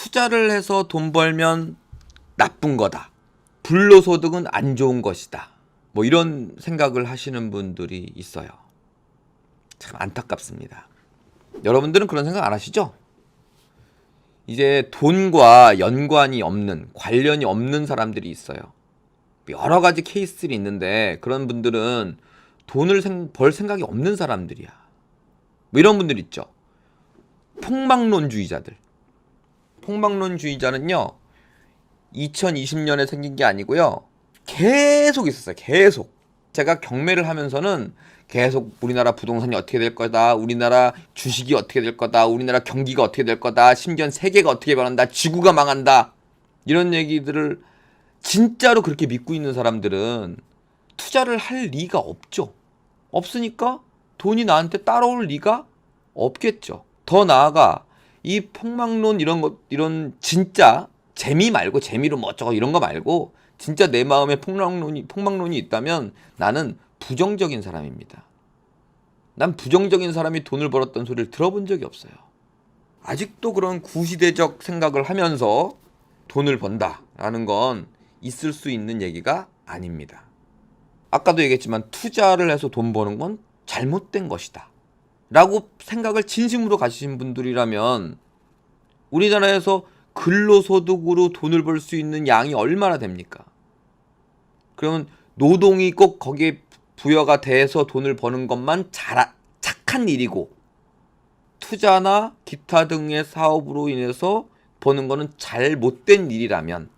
투자를 해서 돈 벌면 나쁜 거다. 불로소득은 안 좋은 것이다. 뭐 이런 생각을 하시는 분들이 있어요. 참 안타깝습니다. 여러분들은 그런 생각 안 하시죠? 이제 돈과 연관이 없는, 관련이 없는 사람들이 있어요. 여러 가지 케이스들이 있는데 그런 분들은 돈을 벌 생각이 없는 사람들이야. 뭐 이런 분들 있죠. 폭망론주의자들. 폭망론주의자는요, 2020년에 생긴 게 아니고요, 계속 있었어요. 계속. 제가 경매를 하면서는 계속 우리나라 부동산이 어떻게 될 거다, 우리나라 주식이 어떻게 될 거다, 우리나라 경기가 어떻게 될 거다, 심지어 세계가 어떻게 변한다, 지구가 망한다, 이런 얘기들을 진짜로 그렇게 믿고 있는 사람들은 투자를 할 리가 없죠. 없으니까 돈이 나한테 따라올 리가 없겠죠. 더 나아가 이 폭망론 이런 진짜 재미 말고, 재미로 뭐 어쩌고 이런 거 말고 진짜 내 마음에 폭망론이 있다면 나는 부정적인 사람입니다. 난 부정적인 사람이 돈을 벌었던 소리를 들어본 적이 없어요. 아직도 그런 구시대적 생각을 하면서 돈을 번다라는 건 있을 수 있는 얘기가 아닙니다. 아까도 얘기했지만 투자를 해서 돈 버는 건 잘못된 것이다 라고 생각을 진심으로 가지신 분들이라면 우리나라에서 근로소득으로 돈을 벌 수 있는 양이 얼마나 됩니까? 그러면 노동이 꼭 거기에 부여가 돼서 돈을 버는 것만 착한 일이고, 투자나 기타 등의 사업으로 인해서 버는 거는 잘못된 일이라면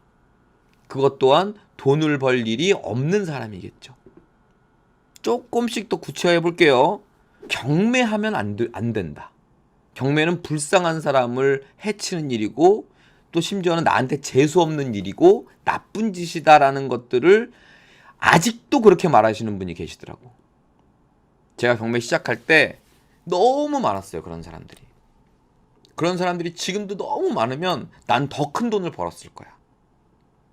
그것 또한 돈을 벌 일이 없는 사람이겠죠. 조금씩 더 구체화해 볼게요. 경매하면 안 된다. 경매는 불쌍한 사람을 해치는 일이고, 또 심지어는 나한테 재수없는 일이고 나쁜 짓이다라는 것들을 아직도 그렇게 말하시는 분이 계시더라고. 제가 경매 시작할 때 너무 많았어요. 그런 사람들이 지금도 너무 많으면 난 더 큰 돈을 벌었을 거야.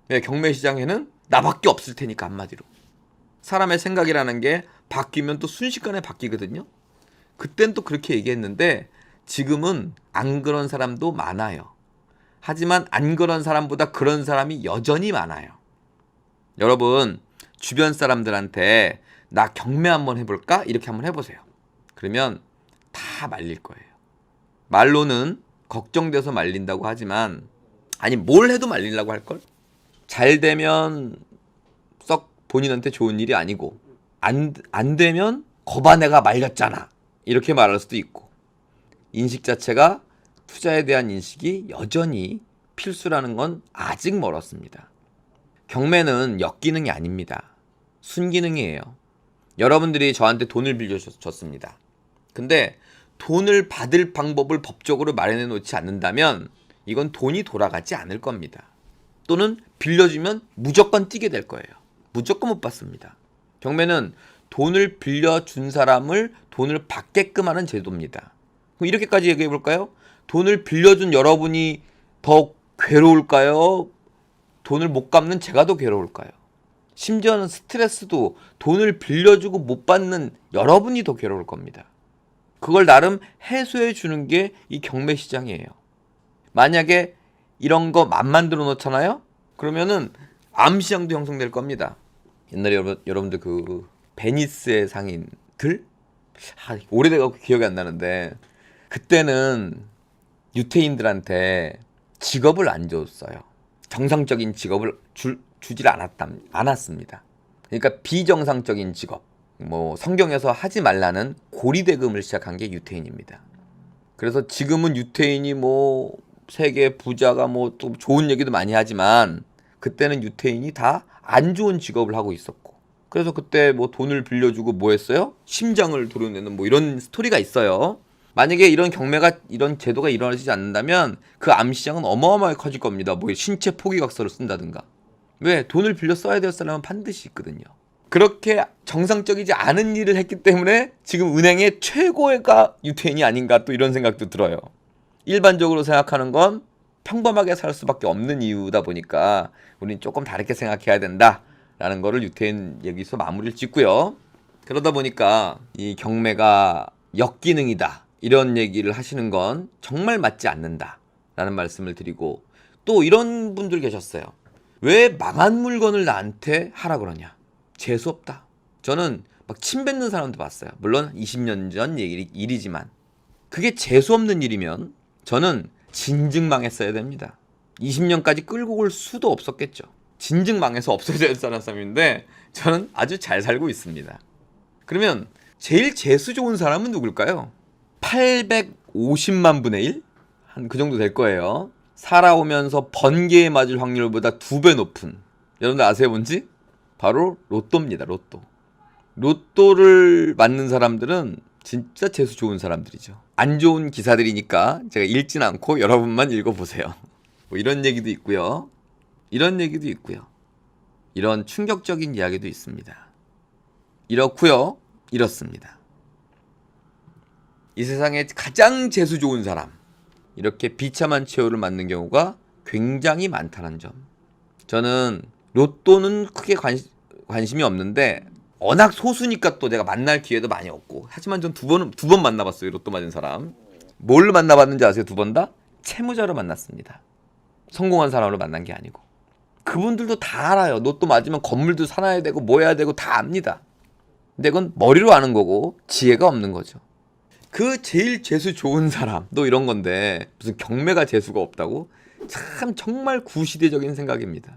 왜? 경매 시장에는 나밖에 없을 테니까. 한마디로 사람의 생각이라는 게 바뀌면 또 순식간에 바뀌거든요. 그땐 또 그렇게 얘기했는데 지금은 안 그런 사람도 많아요. 하지만 안 그런 사람보다 그런 사람이 여전히 많아요. 여러분, 주변 사람들한테 나 경매 한번 해볼까? 이렇게 한번 해보세요. 그러면 다 말릴 거예요. 말로는 걱정돼서 말린다고 하지만, 아니 뭘 해도 말리려고 할걸? 잘 되면 썩 본인한테 좋은 일이 아니고, 안 되면 거봐 내가 말렸잖아 이렇게 말할 수도 있고, 인식 자체가, 투자에 대한 인식이 여전히 필수라는 건 아직 멀었습니다. 경매는 역기능이 아닙니다. 순기능이에요. 여러분들이 저한테 돈을 빌려줬습니다. 근데 돈을 받을 방법을 법적으로 마련해 놓지 않는다면 이건 돈이 돌아가지 않을 겁니다. 또는 빌려주면 무조건 뛰게 될 거예요. 무조건 못 받습니다. 경매는 돈을 빌려준 사람을 돈을 받게끔 하는 제도입니다. 그럼 이렇게까지 얘기해 볼까요? 돈을 빌려준 여러분이 더 괴로울까요? 돈을 못 갚는 제가 더 괴로울까요? 심지어는 스트레스도 돈을 빌려주고 못 받는 여러분이 더 괴로울 겁니다. 그걸 나름 해소해 주는 게 이 경매 시장이에요. 만약에 이런 거 만들어 놓잖아요? 그러면은 암시장도 형성될 겁니다. 옛날에 여러분들 그 베니스의 상인들? 오래돼서 기억이 안 나는데, 그때는 유태인들한테 직업을 안 줬어요. 정상적인 직업을 주질 않았습니다. 그러니까 비정상적인 직업, 뭐 성경에서 하지 말라는 고리대금을 시작한 게 유태인입니다. 그래서 지금은 유태인이 뭐 세계 부자가 뭐 또 좋은 얘기도 많이 하지만 그때는 유태인이 다 안 좋은 직업을 하고 있었고, 그래서 그때 뭐 돈을 빌려주고 뭐 했어요? 심장을 도려내는 뭐 이런 스토리가 있어요. 만약에 이런 이런 제도가 일어나지 않는다면 그 암시장은 어마어마하게 커질 겁니다. 뭐 신체 포기각서를 쓴다든가. 왜? 돈을 빌려 써야 될 사람은 반드시 있거든요. 그렇게 정상적이지 않은 일을 했기 때문에 지금 은행의 최고가 유태인이 아닌가, 또 이런 생각도 들어요. 일반적으로 생각하는 건 평범하게 살 수밖에 없는 이유다 보니까 우린 조금 다르게 생각해야 된다라는 거를 유태인 여기서 마무리를 짓고요. 그러다 보니까 이 경매가 역기능이다 이런 얘기를 하시는 건 정말 맞지 않는다라는 말씀을 드리고, 또 이런 분들 계셨어요. 왜 망한 물건을 나한테 하라 그러냐. 재수없다. 저는 막 침 뱉는 사람도 봤어요. 물론 20년 전 일이지만 그게 재수없는 일이면 저는 진즉 망했어야 됩니다. 20년까지 끌고 올 수도 없었겠죠. 진즉 망해서 없어져야 하는 사람인데 저는 아주 잘 살고 있습니다. 그러면 제일 재수 좋은 사람은 누굴까요? 850만 분의 1? 한 그 정도 될 거예요. 살아오면서 번개에 맞을 확률보다 2배 높은, 여러분들 아세요 뭔지? 바로 로또입니다. 로또. 로또를 맞는 사람들은 진짜 재수 좋은 사람들이죠. 안 좋은 기사들이니까 제가 읽진 않고 여러분만 읽어보세요. 뭐 이런 얘기도 있고요. 이런 얘기도 있고요. 이런 충격적인 이야기도 있습니다. 이렇고요. 이렇습니다. 이 세상에 가장 재수 좋은 사람, 이렇게 비참한 최후를 맞는 경우가 굉장히 많다는 점. 저는 로또는 크게 관심이 없는데 워낙 소수니까 또 내가 만날 기회도 많이 없고, 하지만 전 두 번 만나봤어요. 로또 맞은 사람. 뭘 만나봤는지 아세요? 2번 다? 채무자로 만났습니다. 성공한 사람으로 만난 게 아니고. 그분들도 다 알아요. 로또 맞으면 건물도 사놔야 되고 뭐 해야 되고 다 압니다. 근데 그건 머리로 아는 거고 지혜가 없는 거죠. 그 제일 재수 좋은 사람도 이런 건데 무슨 경매가 재수가 없다고? 참 정말 구시대적인 생각입니다.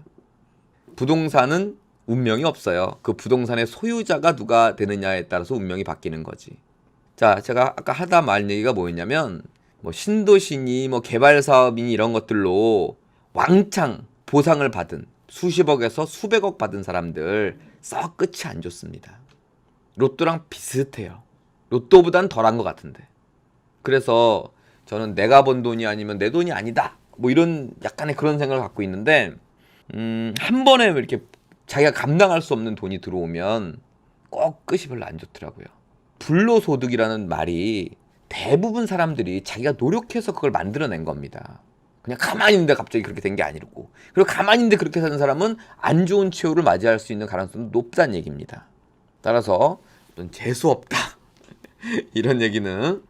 부동산은 운명이 없어요. 그 부동산의 소유자가 누가 되느냐에 따라서 운명이 바뀌는 거지. 자, 제가 아까 하다 말 얘기가 뭐였냐면, 뭐 신도시니 뭐 개발사업이니 이런 것들로 왕창 보상을 받은, 수십억에서 수백억 받은 사람들 썩 끝이 안 좋습니다. 로또랑 비슷해요. 로또보단 덜한 것 같은데. 그래서 저는 내가 번 돈이 아니면 내 돈이 아니다, 뭐 이런 약간의 그런 생각을 갖고 있는데, 한 번에 이렇게 자기가 감당할 수 없는 돈이 들어오면 꼭 끝이 별로 안 좋더라고요. 불로소득이라는 말이 대부분 사람들이 자기가 노력해서 그걸 만들어낸 겁니다. 그냥 가만히 있는데 갑자기 그렇게 된 게 아니고, 그리고 가만히 있는데 그렇게 사는 사람은 안 좋은 최후를 맞이할 수 있는 가능성도 높다는 얘기입니다. 따라서 좀 재수없다 이런 얘기는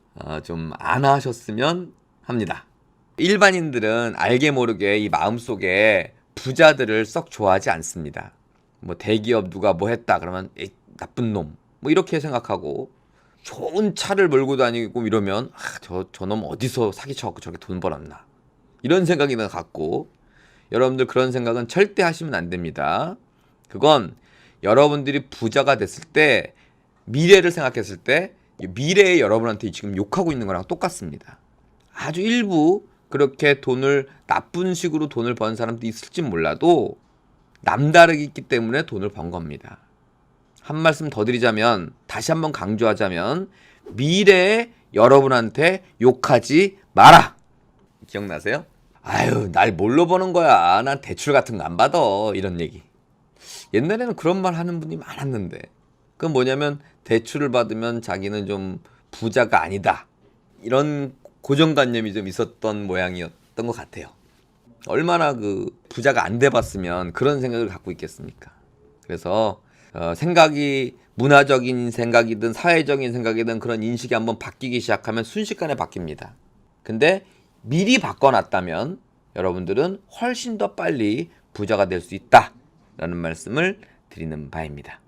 좀 안 하셨으면 합니다. 일반인들은 알게 모르게 이 마음속에 부자들을 썩 좋아하지 않습니다. 뭐 대기업 누가 뭐 했다 그러면 에이, 나쁜 놈, 뭐 이렇게 생각하고, 좋은 차를 몰고 다니고 이러면 저놈 어디서 사기쳐갖고 저렇게 돈 벌었나, 이런 생각이나 갖고, 여러분들 그런 생각은 절대 하시면 안 됩니다. 그건 여러분들이 부자가 됐을 때, 미래를 생각했을 때 미래의 여러분한테 지금 욕하고 있는 거랑 똑같습니다. 아주 일부 그렇게 돈을 나쁜 식으로 돈을 번 사람도 있을지 몰라도 남다르기 있기 때문에 돈을 번 겁니다. 한 말씀 더 드리자면, 다시 한번 강조하자면, 미래에 여러분한테 욕하지 마라. 기억나세요? 아유, 날 뭘로 버는 거야, 난 대출 같은 거 안 받아, 이런 얘기. 옛날에는 그런 말 하는 분이 많았는데, 그건 뭐냐면 대출을 받으면 자기는 좀 부자가 아니다, 이런 고정관념이 좀 있었던 모양이었던 것 같아요. 얼마나 그 부자가 안 돼봤으면 그런 생각을 갖고 있겠습니까? 그래서 생각이, 문화적인 생각이든 사회적인 생각이든 그런 인식이 한번 바뀌기 시작하면 순식간에 바뀝니다. 근데 미리 바꿔놨다면 여러분들은 훨씬 더 빨리 부자가 될 수 있다라는 말씀을 드리는 바입니다.